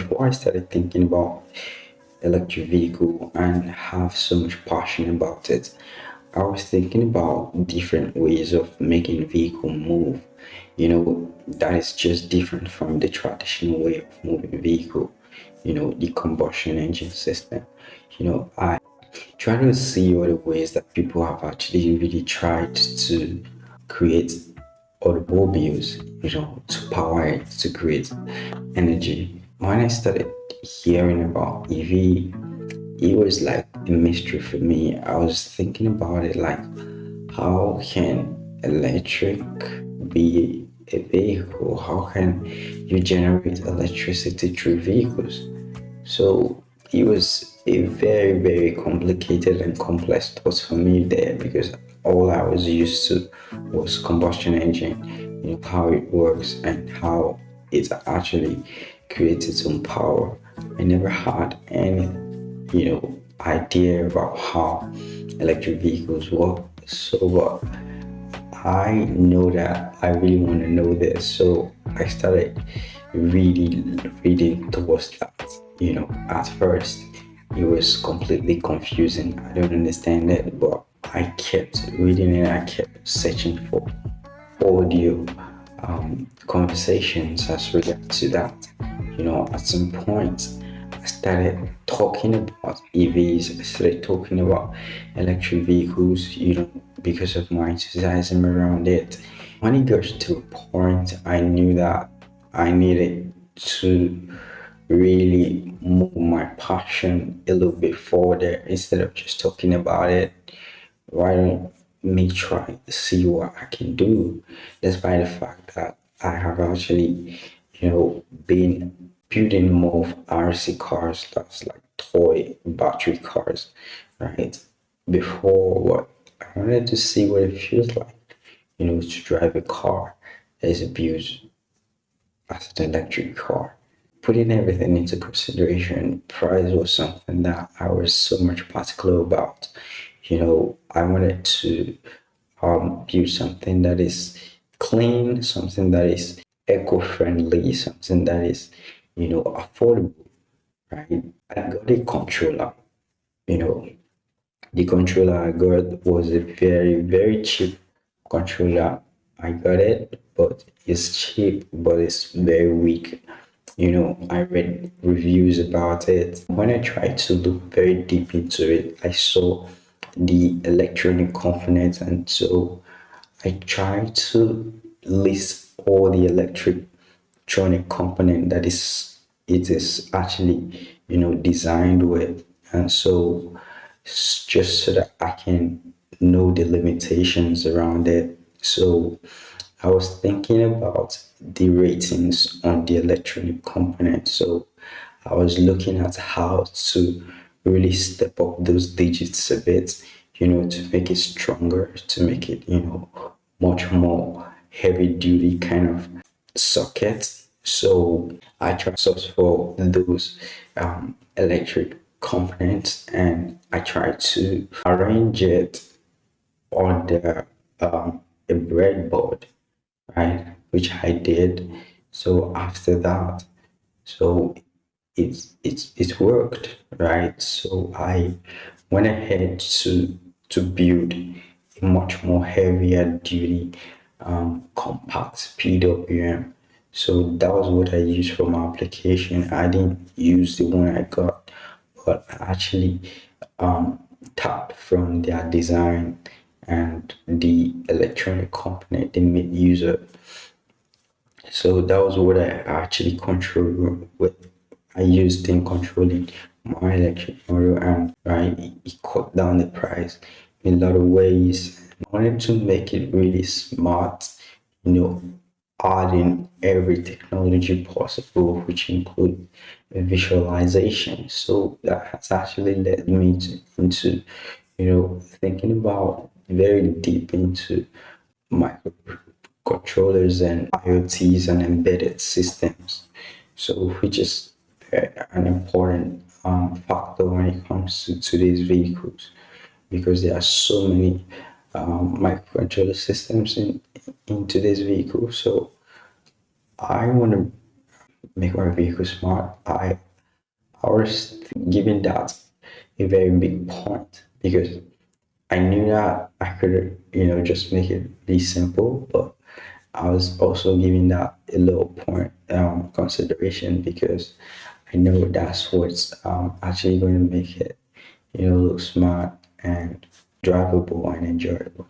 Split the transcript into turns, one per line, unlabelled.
before I started thinking about electric vehicle and have so much passion about it, I was thinking about different ways of making vehicle move. That is just different from the traditional way of moving vehicle. The combustion engine system. I try to see other ways that people have actually really tried to create automobiles, to power it, to create energy. When I started hearing about EV, it was like a mystery for me. I was thinking about it like, how can electric be a vehicle? How can you generate electricity through vehicles? So it was a very, very complicated and complex thought for me there because all I was used to was combustion engine, how it works and how it actually creates its own power. I never had any, idea about how electric vehicles work. So I know that I really want to know this. So I started really reading towards that. At first it was completely confusing. I don't understand it, but I kept reading it. I kept searching for audio conversations as regard to that. At some point, I started talking about EVs. I started talking about electric vehicles, because of my enthusiasm around it. When it got to a point, I knew that I needed to really move my passion a little bit further instead of just talking about it. Why don't me try to see what I can do, despite the fact that I have actually, been building more of RC cars, that's like toy battery cars, right? Before what I wanted to see what it feels like, to drive a car that is built as an electric car. Putting everything into consideration, price was something that I was so much particular about. I wanted to build something that is clean, something that is eco-friendly, something that is, affordable, right? I got a controller, you know, the controller I got was a very, very cheap controller. I got it, but it's cheap, but it's very weak. I read reviews about it. When I tried to look very deep into it, I saw the electronic components, and so I tried to list all the electronic component that it is actually designed with, and so just so that I can know the limitations around it. So I was thinking about the ratings on the electronic component. So I was looking at how to really step up those digits a bit, to make it stronger, to make it, much more heavy duty kind of socket. So I tried to search for those electric components, and I tried to arrange it on the a breadboard, right? Which I did. So after that, so it worked, right? So I went ahead to build a much more heavier duty compact PWM. So that was what I used for my application. I didn't use the one I got, but I actually tapped from their design and the electronic component they made use of. So that was what I actually control with. I used in controlling my electric motor, and right, it cut down the price in a lot of ways. I wanted to make it really smart, you know, adding every technology possible, which include visualization. So that has actually led me into, thinking about very deep into microcontrollers and IoTs and embedded systems. So, which is an important factor when it comes to today's vehicles, because there are so many microcontroller systems in today's vehicles. So, I want to make our vehicle smart, I was giving that a very big point because I knew that I could, just make it be simple, but I was also giving that a little point consideration because I know that's what's actually going to make it, look smart and drivable and enjoyable.